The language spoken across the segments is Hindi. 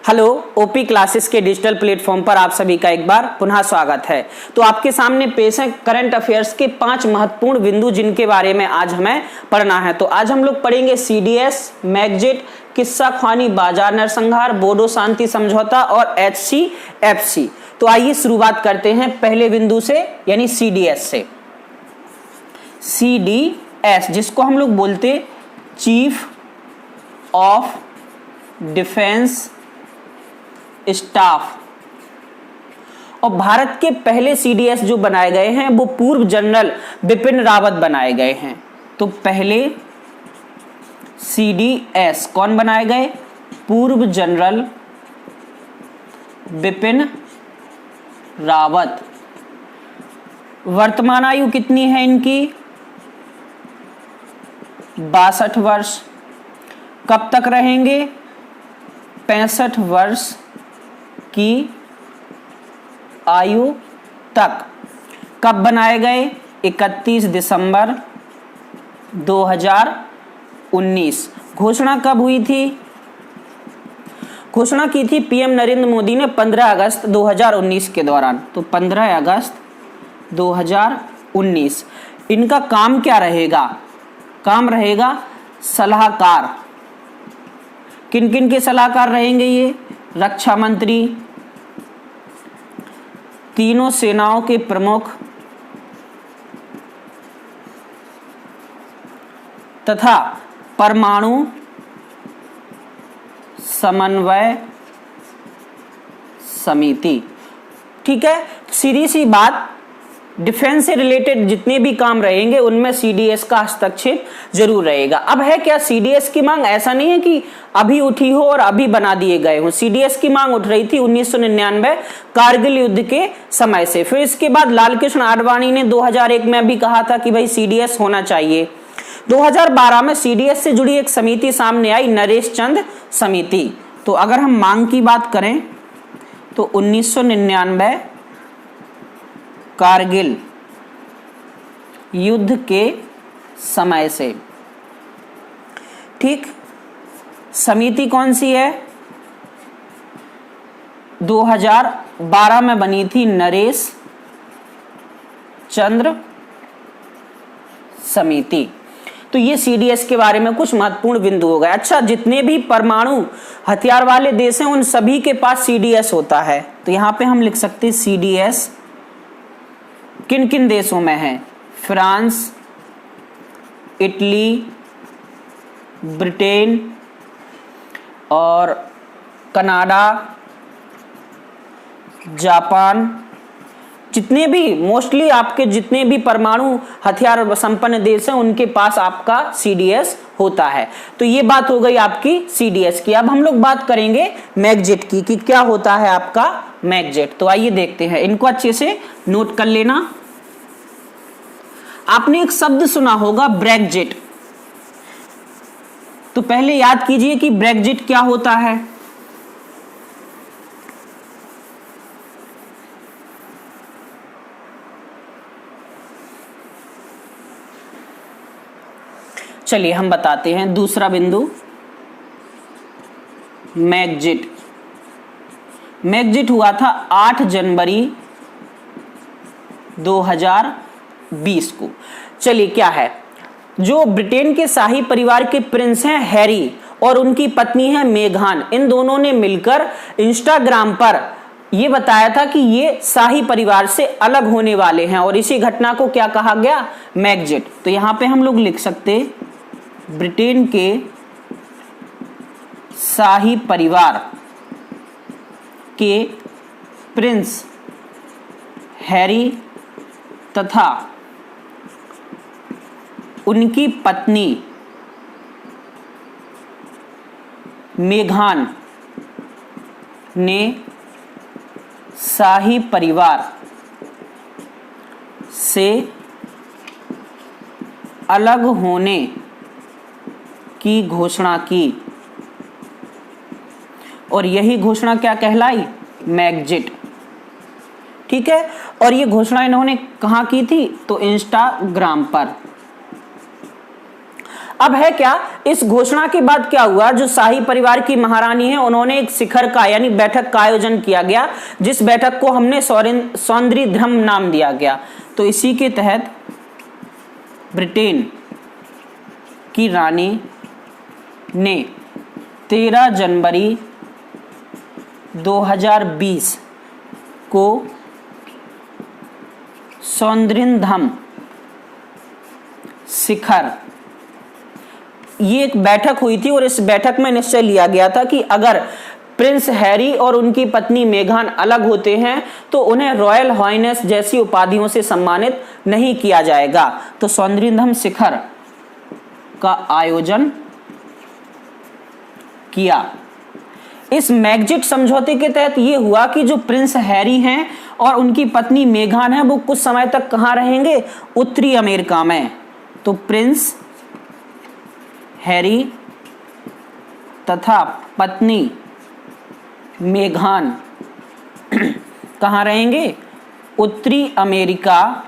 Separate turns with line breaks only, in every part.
हेलो, ओपी क्लासेस के डिजिटल प्लेटफॉर्म पर आप सभी का एक बार पुनः स्वागत है। तो आपके सामने पेश है करंट अफेयर्स के 5 महत्वपूर्ण बिंदु जिनके बारे में आज हमें पढ़ना है। तो आज हम लोग पढ़ेंगे सीडीएस, मैगजिट, किस्सा ख्वानी बाजार नरसंहार, बोडो शांति समझौता और एचसीएफसी। तो आइए शुरुआत करते हैं पहले बिंदु से यानी सीडीएस से। सीडीएस जिसको हम लोग बोलते चीफ ऑफ डिफेंस स्टाफ, और भारत के पहले सीडीएस जो बनाए गए हैं वो पूर्व जनरल बिपिन रावत बनाए गए हैं। तो पहले सीडीएस कौन बनाए गए? पूर्व जनरल बिपिन रावत। वर्तमान आयु कितनी है इनकी? 62 वर्ष। कब तक रहेंगे? 65 वर्ष की आयु तक। कब बनाए गए? 31 दिसंबर 2019। घोषणा कब हुई थी? घोषणा की थी पीएम नरेंद्र मोदी ने 15 अगस्त 2019 के दौरान। तो 15 अगस्त 2019। इनका काम क्या रहेगा? काम रहेगा सलाहकार। किन किन के सलाहकार रहेंगे ये? रक्षा मंत्री, तीनों सेनाओं के प्रमुख तथा परमाणु समन्वय समिति। ठीक है, सीधी सी बात, डिफेंस से रिलेटेड जितने भी काम रहेंगे उनमें सीडीएस का हस्तक्षेप जरूर रहेगा। अब है क्या सीडीएस की मांग? ऐसा नहीं है कि अभी उठी हो और अभी बना दिए गए हो। सीडीएस की मांग उठ रही थी 1999 कारगिल युद्ध के समय से। फिर इसके बाद लाल कृष्ण आडवाणी ने 2001 में भी कहा था कि भाई सीडीएस होना चाहिए। 2012 में सीडीएस से जुड़ी एक समिति सामने आई, नरेश चंद समिति। तो अगर हम मांग की बात करें तो 1999 कारगिल युद्ध के समय से। ठीक, समिति कौन सी है? 2012 में बनी थी नरेश चंद्र समिति। तो ये सीडीएस के बारे में कुछ महत्वपूर्ण बिंदु हो गए। अच्छा, जितने भी परमाणु हथियार वाले देश हैं उन सभी के पास सीडीएस होता है। तो यहां पे हम लिख सकते हैं सीडीएस किन किन देशों में है? फ्रांस, इटली, ब्रिटेन और कनाडा, जापान। जितने भी मोस्टली आपके जितने भी परमाणु हथियार संपन्न देश हैं उनके पास आपका सीडीएस होता है। तो ये बात हो गई आपकी सीडीएस की। अब हम लोग बात करेंगे मैगजिट की कि क्या होता है आपका मैगजिट। तो आइए देखते हैं, इनको अच्छे से नोट कर लेना। आपने एक शब्द सुना होगा ब्रेक्जिट। तो पहले याद कीजिए कि ब्रेक्जिट क्या होता है। चलिए हम बताते हैं दूसरा बिंदु, मैगजिट। मैगजिट हुआ था 8 जनवरी 2020 को। चलिए क्या है, जो ब्रिटेन के शाही परिवार के प्रिंस हैं हैरी और उनकी पत्नी है मेघान, इन दोनों ने मिलकर इंस्टाग्राम पर यह बताया था कि ये शाही परिवार से अलग होने वाले हैं और इसी घटना को क्या कहा गया? मैगजिट। तो यहां पे हम लोग लिख सकते ब्रिटेन के शाही परिवार के प्रिंस हैरी तथा उनकी पत्नी मेघान ने शाही परिवार से अलग होने की घोषणा की और यही घोषणा क्या कहलाई? मैगजिट। ठीक है, और ये घोषणा इन्होंने कहां की थी? तो इंस्टाग्राम पर। अब है क्या, इस घोषणा के बाद क्या हुआ, जो शाही परिवार की महारानी है उन्होंने एक शिखर का यानी बैठक का आयोजन किया गया, जिस बैठक को हमने सौंदर्यधम नाम दिया गया। तो इसी के तहत ब्रिटेन की रानी ने 13 जनवरी 2020 को सौंदर्यधम शिखर, ये एक बैठक हुई थी और इस बैठक में निश्चय लिया गया था कि अगर प्रिंस हैरी और उनकी पत्नी मेघान अलग होते हैं तो उन्हें रॉयल हाइनेस जैसी उपाधियों से सम्मानित नहीं किया जाएगा। तो सौंदर्यधम शिखर का आयोजन किया। इस मैग्जिट समझौते के तहत यह हुआ कि जो प्रिंस हैरी हैं और उनकी पत्नी मेघान है वो कुछ समय तक कहां रहेंगे, उत्तरी अमेरिका में। तो प्रिंस हैरी तथा पत्नी मेघान कहां रहेंगे, उत्तरी अमेरिका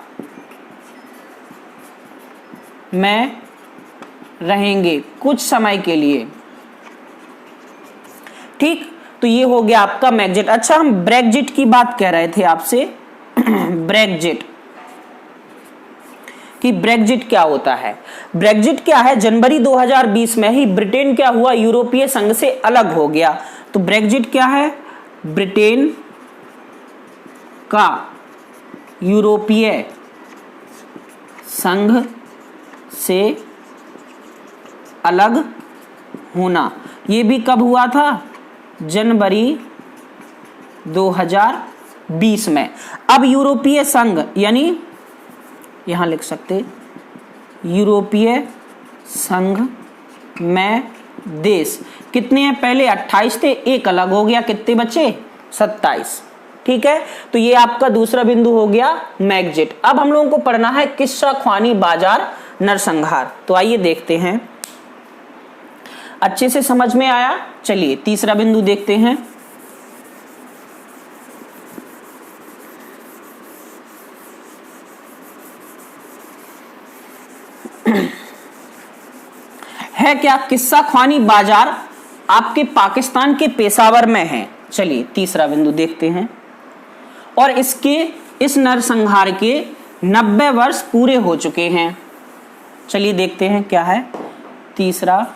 में रहेंगे कुछ समय के लिए। ठीक, तो ये हो गया आपका मैग्जिट। अच्छा, हम ब्रेग्जिट की बात कह रहे थे आपसे ब्रेग्जिट कि ब्रेग्जिट क्या होता है। ब्रेग्जिट क्या है, जनवरी 2020 में ही ब्रिटेन क्या हुआ, यूरोपीय संघ से अलग हो गया। तो ब्रेग्जिट क्या है, ब्रिटेन का यूरोपीय संघ से अलग होना। ये भी कब हुआ था, जनवरी 2020 में। अब यूरोपीय संघ यानी यहां लिख सकते यूरोपीय संघ में देश कितने हैं, पहले 28 थे, एक अलग हो गया, कितने बचे, 27। ठीक है, तो ये आपका दूसरा बिंदु हो गया मैग्जिट। अब हम लोगों को पढ़ना है किस्सा ख्वानी बाजार नरसंहार। तो आइए देखते हैं, अच्छे से समझ में आया। चलिए तीसरा बिंदु देखते हैं। है क्या, किस्सा ख्वानी बाजार आपके पाकिस्तान के पेशावर में है। चलिए तीसरा बिंदु देखते हैं। और इस नरसंहार के 90 वर्ष पूरे हो चुके हैं। चलिए देखते हैं क्या है तीसरा,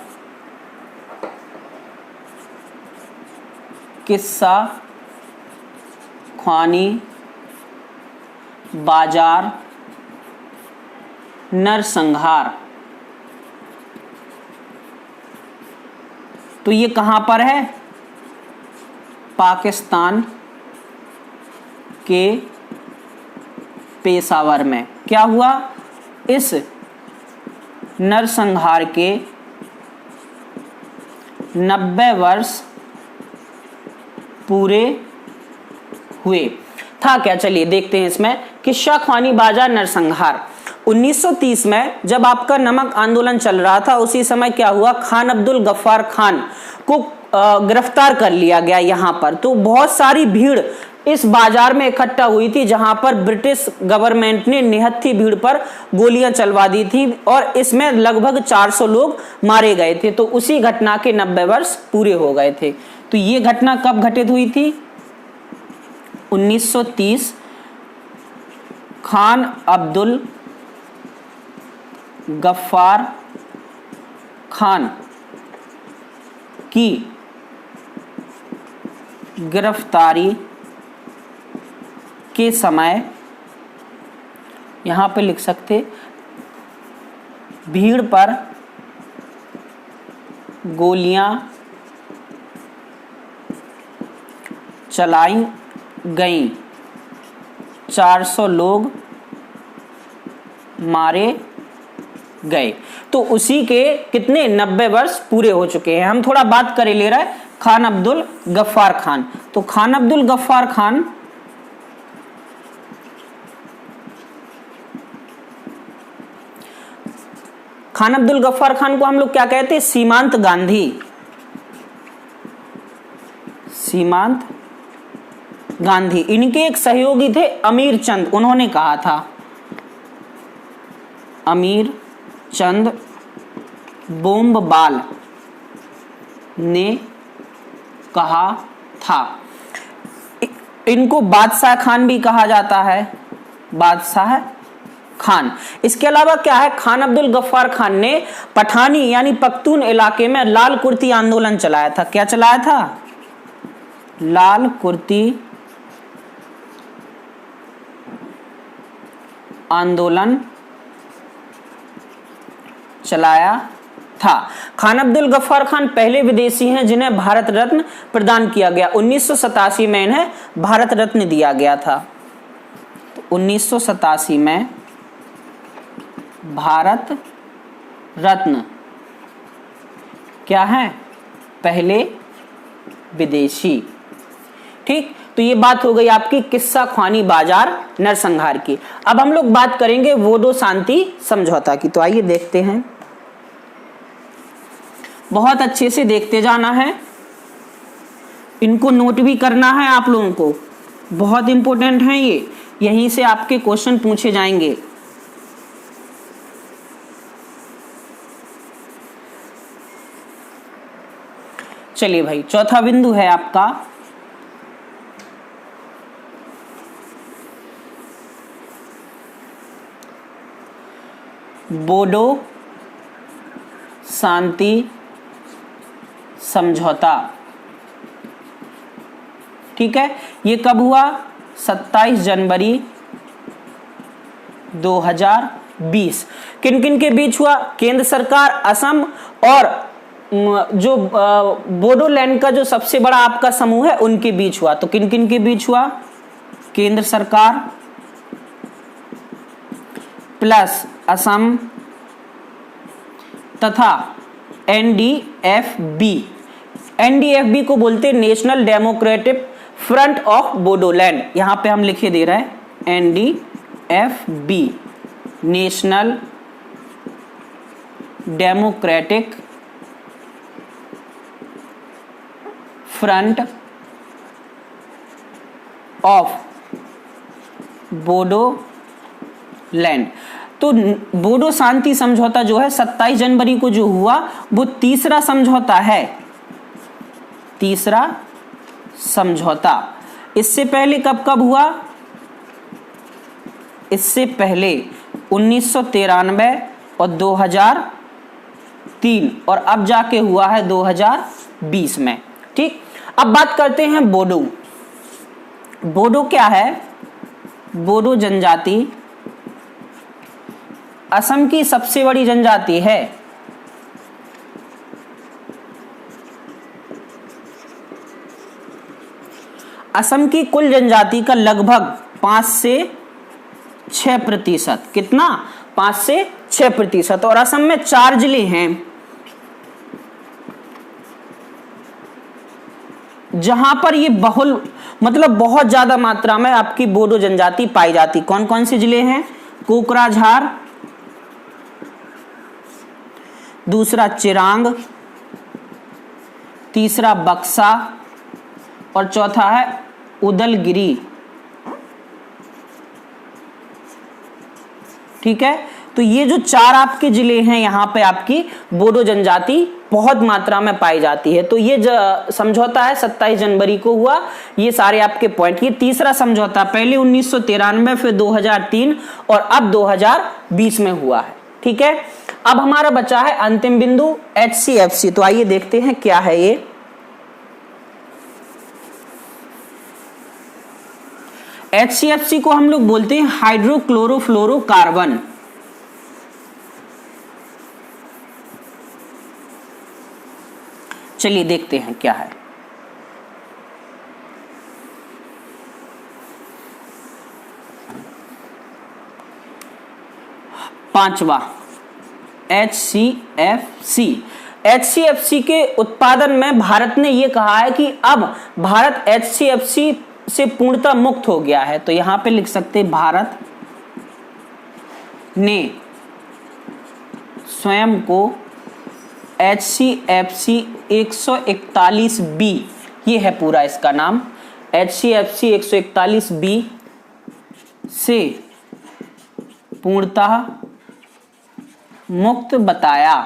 किस्सा ख्वानी बाजार नरसंहार। तो ये कहां पर है, पाकिस्तान के पेशावर में। क्या हुआ, इस नरसंहार के 90 वर्ष पूरे हुए था क्या। चलिए देखते हैं इसमें, किस्सा ख्वानी बाजार नरसंहार। 1930 में जब आपका नमक आंदोलन चल रहा था, उसी समय क्या हुआ, खान अब्दुल गफ्फार खान को गिरफ्तार कर लिया गया यहां पर। तो बहुत सारी भीड़ इस बाजार में इकट्ठा हुई थी, जहां पर ब्रिटिश गवर्नमेंट ने निहत्थी भीड़ पर गोलियां चलवा दी थी और इसमें लगभग 400 लोग मारे गए थे। तो उसी घटना के 90 वर्ष पूरे हो गए थे। तो ये घटना कब घटित हुई थी, 1930। खान अब्दुल गफ्फार खान की गिरफ्तारी के समय, यहां पे लिख सकते, भीड़ पर गोलियां चलाई गईं, 400 लोग मारे गए। तो उसी के कितने 90 वर्ष पूरे हो चुके हैं। हम थोड़ा बात करें ले रहा है खान अब्दुल गफ्फार खान। तो खान अब्दुल गफ्फार खान को हम लोग क्या कहते हैं, सीमांत गांधी। सीमांत गांधी, इनके एक सहयोगी थे अमीर चंद, उन्होंने कहा था, अमीर चंद बोम्बबाल ने कहा था। इनको बादशाह खान भी कहा जाता है, बादशाह खान। इसके अलावा क्या है, खान अब्दुल गफ्फार खान ने पठानी यानी पख्तून इलाके में लाल कुर्ती आंदोलन चलाया था। क्या चलाया था? लाल कुर्ती आंदोलन चलाया था। खान अब्दुल गफ्फार खान पहले विदेशी हैं जिन्हें भारत रत्न प्रदान किया गया। 1987 में इन्हें भारत रत्न दिया गया था। तो 1987 में भारत रत्न क्या है? पहले विदेशी। ठीक, तो ये बात हो गई आपकी किस्सा ख्वानी बाजार नरसंहार की। अब हम लोग बात करेंगे बोडो शांति समझौता की। तो आइए देखते हैं, बहुत अच्छे से देखते जाना है, इनको नोट भी करना है आप लोगों को, बहुत इंपॉर्टेंट है ये, यहीं से आपके क्वेश्चन पूछे जाएंगे। चलिए भाई, चौथा बिंदु है आपका बोडो शांति समझौता। ठीक है, ये कब हुआ? 27 जनवरी 2020। किन किन के बीच हुआ? केंद्र सरकार, असम और जो बोडोलैंड का जो सबसे बड़ा आपका समूह है उनके बीच हुआ। तो किन किन के बीच हुआ? केंद्र सरकार प्लस असम तथा एनडीएफबी। एनडीएफबी को बोलते हैं national democratic front of Bodoland. यहां पे हम लिखे दे रहे हैं NDFB, national democratic front of Bodoland. तो बोडो शांति समझौता जो है 27 जनवरी को जो हुआ वो तीसरा समझौता है, तीसरा समझौता। इससे पहले कब कब हुआ? इससे पहले 1993 और 2003 और अब जाके हुआ है 2020 में। ठीक, अब बात करते हैं बोडो। बोडो क्या है? बोडो जनजाति असम की सबसे बड़ी जनजाति है। असम की कुल जनजाति का लगभग 5 से 6%। कितना? 5 से 6%। और असम में 4 जिले हैं जहां पर ये बहुल मतलब बहुत ज्यादा मात्रा में आपकी बोडो जनजाति पाई जाती। कौन कौन से जिले हैं? कोकराझार, दूसरा चिरांग, तीसरा बक्सा और चौथा है उदलगिरी। ठीक है, तो ये जो 4 आपके जिले हैं यहां पे आपकी बोडो जनजाति बहुत मात्रा में पाई जाती है। तो ये समझौता है 27 जनवरी को हुआ। ये सारे आपके पॉइंट। ये तीसरा समझौता, पहले 1993, फिर 2003 और अब 2020 में हुआ है। ठीक है, अब हमारा बचा है अंतिम बिंदु HCFC। तो आइए देखते हैं क्या है ये। HCFC को हम लोग बोलते हैं हाइड्रोक्लोरोफ्लोरोकार्बन। चलिए देखते हैं क्या है। पांचवा HCFC। HCFC के उत्पादन में भारत ने यह कहा है कि अब भारत HCFC से पूर्णतः मुक्त हो गया है। तो यहां पे लिख सकते हैं भारत ने स्वयं को HCFC 141B, ये है पूरा इसका नाम, HCFC 141B से पूर्णतः मुक्त बताया।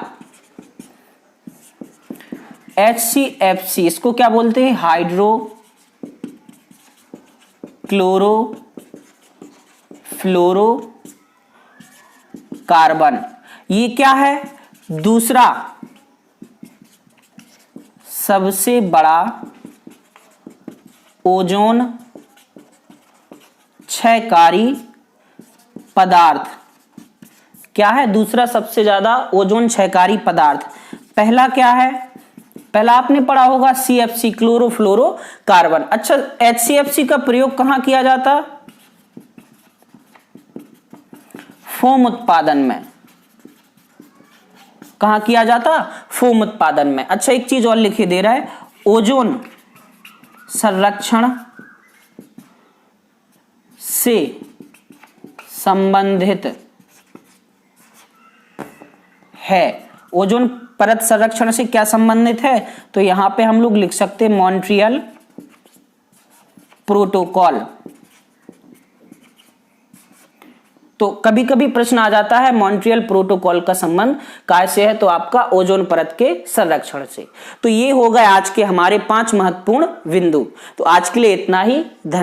HCFC इसको क्या बोलते हैं? हाइड्रो क्लोरो फ्लोरो कार्बन। ये क्या है? दूसरा सबसे बड़ा ओजोन क्षयकारी पदार्थ। क्या है? दूसरा सबसे ज्यादा ओजोन क्षयकारी पदार्थ। पहला क्या है? पहला आपने पढ़ा होगा CFC क्लोरोफ्लोरो कार्बन। अच्छा, HCFC का प्रयोग कहां किया जाता? फोम उत्पादन में। कहां किया जाता? फोम उत्पादन में। अच्छा, एक चीज और लिखे दे रहा है, ओजोन संरक्षण से संबंधित है। ओजोन परत संरक्षण से क्या संबंधित है? तो यहां पे हम लोग लिख सकते हैं मॉन्ट्रियल प्रोटोकॉल। तो कभी कभी प्रश्न आ जाता है मॉन्ट्रियल प्रोटोकॉल का संबंध कैसे है? तो आपका ओजोन परत के संरक्षण से। तो ये हो गए आज के हमारे 5 महत्वपूर्ण बिंदु। तो आज के लिए इतना ही।